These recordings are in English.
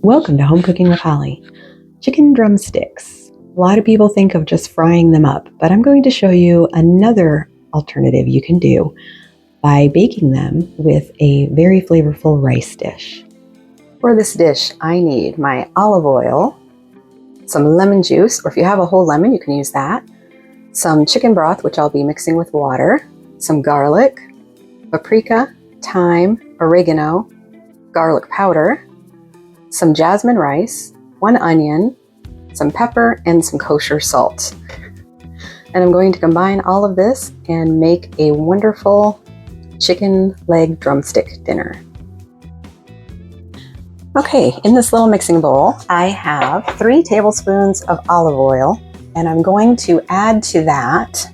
Welcome to Home Cooking with Holly. Chicken drumsticks. A lot of people think of just frying them up, but I'm going to show you another alternative you can do by baking them with a very flavorful rice dish. For this dish, I need my olive oil, some lemon juice, or if you have a whole lemon, you can use that, some chicken broth, which I'll be mixing with water, some garlic, paprika, thyme, oregano, garlic powder, some jasmine rice, 1 onion, some pepper, and some kosher salt. And I'm going to combine all of this and make a wonderful chicken leg drumstick dinner. Okay, in this little mixing bowl, I have 3 tablespoons of olive oil, and I'm going to add to that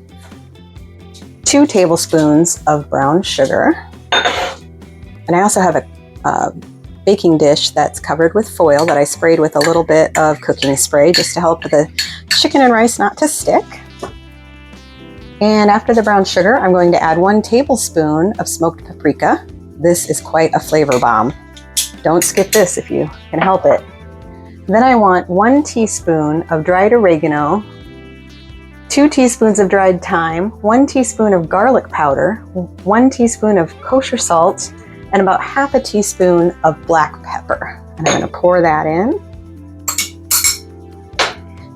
2 tablespoons of brown sugar. And I also have a baking dish that's covered with foil that I sprayed with a little bit of cooking spray just to help the chicken and rice not to stick. And after the brown sugar, I'm going to add 1 tablespoon of smoked paprika. This is quite a flavor bomb. Don't skip this if you can help it. Then I want 1 teaspoon of dried oregano, 2 teaspoons of dried thyme, 1 teaspoon of garlic powder, 1 teaspoon of kosher salt, and about ½ a teaspoon of black pepper. And I'm going to pour that in.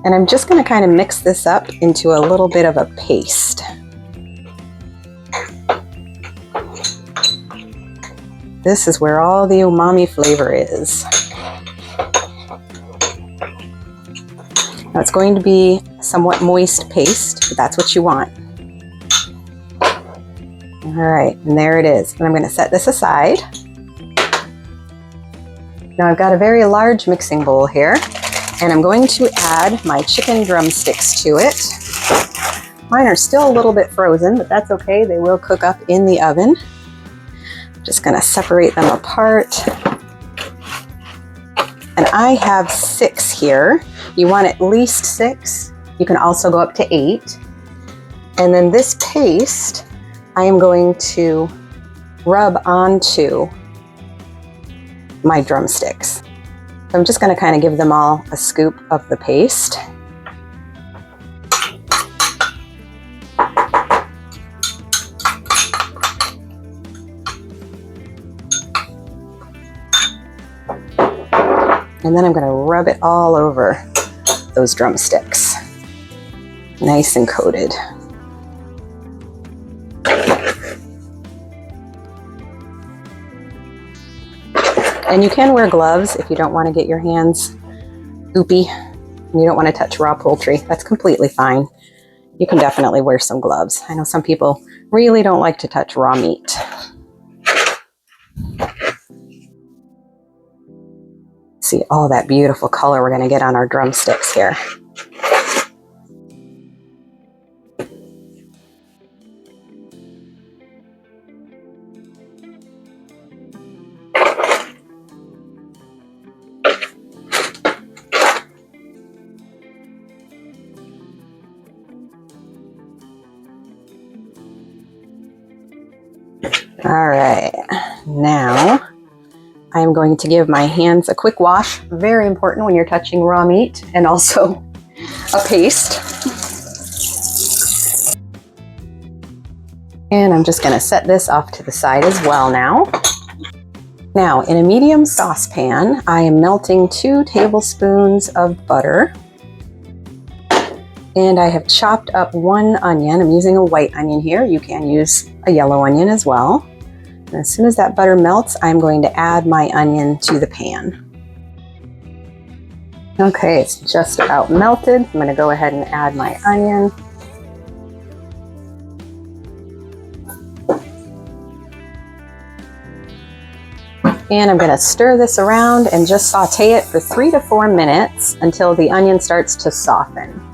And I'm just going to kind of mix this up into a little bit of a paste. This is where all the umami flavor is. Now it's going to be somewhat moist paste, but that's what you want. All right, and there it is. And I'm going to set this aside. Now I've got a very large mixing bowl here, and I'm going to add my chicken drumsticks to it. Mine are still a little bit frozen, but that's okay. They will cook up in the oven. I'm just going to separate them apart. And I have 6 here. You want at least 6. You can also go up to 8. And then this paste I am going to rub onto my drumsticks. So I'm just going to kind of give them all a scoop of the paste. And then I'm going to rub it all over those drumsticks. Nice and coated. And you can wear gloves if you don't want to get your hands goopy and you don't want to touch raw poultry. That's completely fine. You can definitely wear some gloves. I know some people really don't like to touch raw meat. See all that beautiful color we're going to get on our drumsticks here. All right, now I'm going to give my hands a quick wash. Very important when you're touching raw meat and also a paste. And I'm just going to set this off to the side as well now. Now, in a medium saucepan, I am melting 2 tablespoons of butter. And I have chopped up 1 onion. I'm using a white onion here. You can use a yellow onion as well. And as soon as that butter melts, I'm going to add my onion to the pan. Okay, it's just about melted. I'm going to go ahead and add my onion. And I'm going to stir this around and just saute it for 3 to 4 minutes until the onion starts to soften.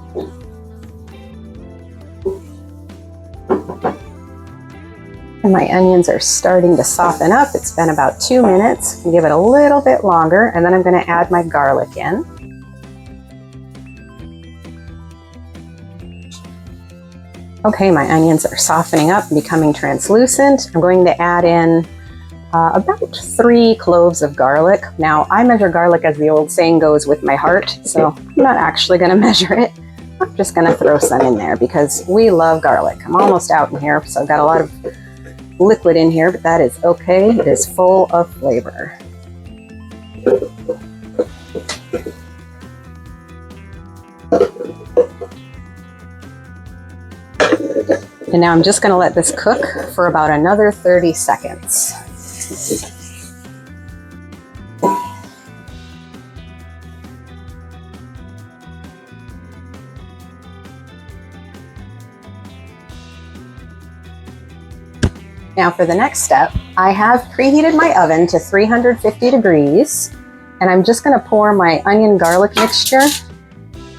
And my onions are starting to soften up. It's been about 2 minutes. I'll give it a little bit longer, and then I'm going to add my garlic in. Okay, my onions are softening up and becoming translucent. I'm going to add in about 3 cloves of garlic. Now, I measure garlic, as the old saying goes, with my heart, so I'm not actually going to measure it. I'm just going to throw some in there because we love garlic. I'm almost out in here, so I've got a lot of liquid in here, but that is okay. It is full of flavor. And now I'm just going to let this cook for about another 30 seconds. Now for the next step, I have preheated my oven to 350 degrees, and I'm just going to pour my onion garlic mixture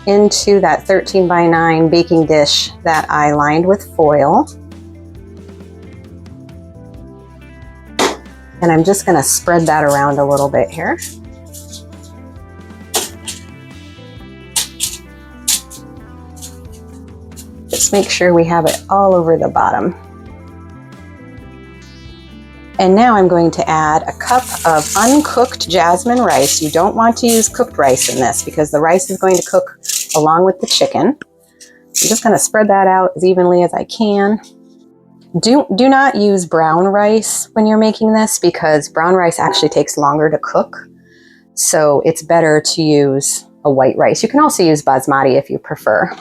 into that 13 by 9 baking dish that I lined with foil. And I'm just going to spread that around a little bit here. Just make sure we have it all over the bottom. And now I'm going to add a cup of uncooked jasmine rice. You don't want to use cooked rice in this because the rice is going to cook along with the chicken. I'm just going to spread that out as evenly as I can. Do not use brown rice when you're making this because brown rice actually takes longer to cook. So it's better to use a white rice. You can also use basmati if you prefer.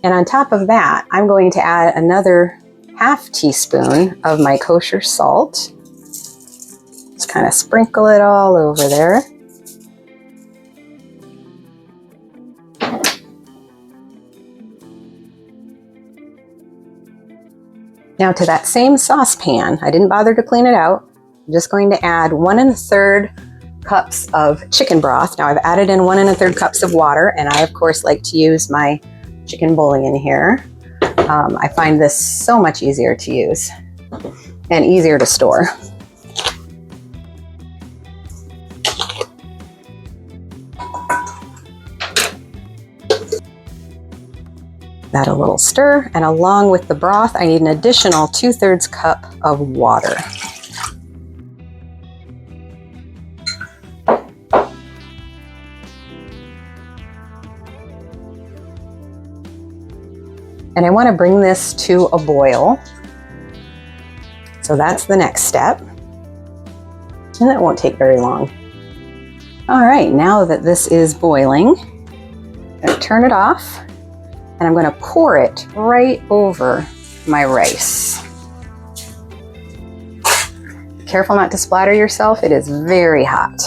And on top of that, I'm going to add another ½ teaspoon of my kosher salt. Just kind of sprinkle it all over there. Now to that same saucepan, I didn't bother to clean it out. I'm just going to add 1 1/3 cups of chicken broth. Now I've added in 1 1/3 cups of water, and I of course like to use my chicken bouillon here. I find this so much easier to use and easier to store. That a little stir, and along with the broth, I need an additional 2/3 cup of water. And I want to bring this to a boil. So that's the next step. And that won't take very long. All right, now that this is boiling, I'm going to turn it off, and I'm going to pour it right over my rice. Careful not to splatter yourself. It is very hot.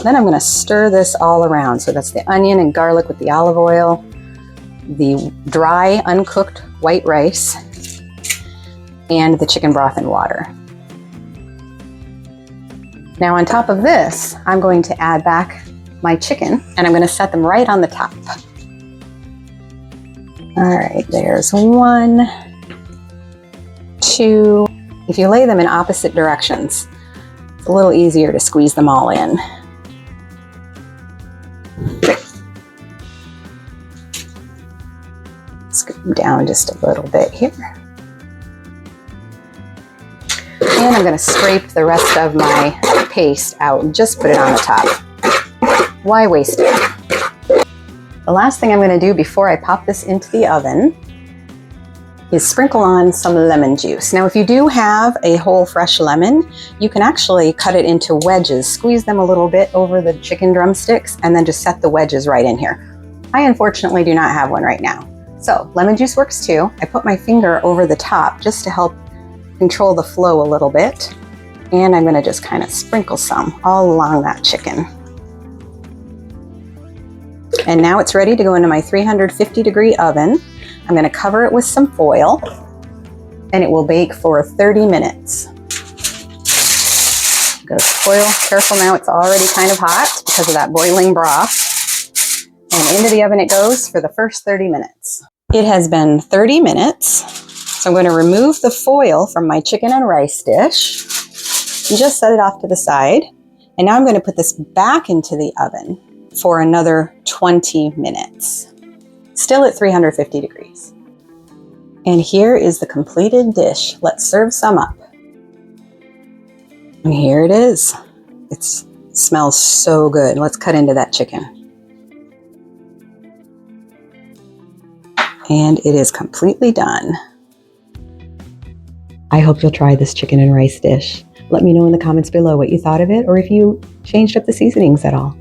Then I'm going to stir this all around. So that's the onion and garlic with the olive oil, the dry, uncooked white rice, and the chicken broth and water. Now on top of this, I'm going to add back my chicken, and I'm going to set them right on the top. All right, there's 1, 2. If you lay them in opposite directions, it's a little easier to squeeze them all in. Scoop them down just a little bit here. And I'm going to scrape the rest of my paste out and just put it on the top. Why waste it? The last thing I'm going to do before I pop this into the oven is sprinkle on some lemon juice. Now, if you do have a whole fresh lemon, you can actually cut it into wedges, squeeze them a little bit over the chicken drumsticks, and then just set the wedges right in here. I unfortunately do not have one right now. So lemon juice works too. I put my finger over the top just to help control the flow a little bit. And I'm going to just kind of sprinkle some all along that chicken. And now it's ready to go into my 350-degree oven. I'm going to cover it with some foil, and it will bake for 30 minutes. Go foil, careful now, it's already kind of hot because of that boiling broth. And into the oven it goes for the first 30 minutes. It has been 30 minutes, so I'm going to remove the foil from my chicken and rice dish and just set it off to the side. And now I'm going to put this back into the oven for another 20 minutes, still at 350 degrees. And here is the completed dish. Let's serve some up. And here it is. It smells so good. Let's cut into that chicken. And it is completely done. I hope you'll try this chicken and rice dish. Let me know in the comments below what you thought of it or if you changed up the seasonings at all.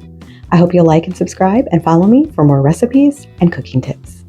I hope you'll like and subscribe and follow me for more recipes and cooking tips.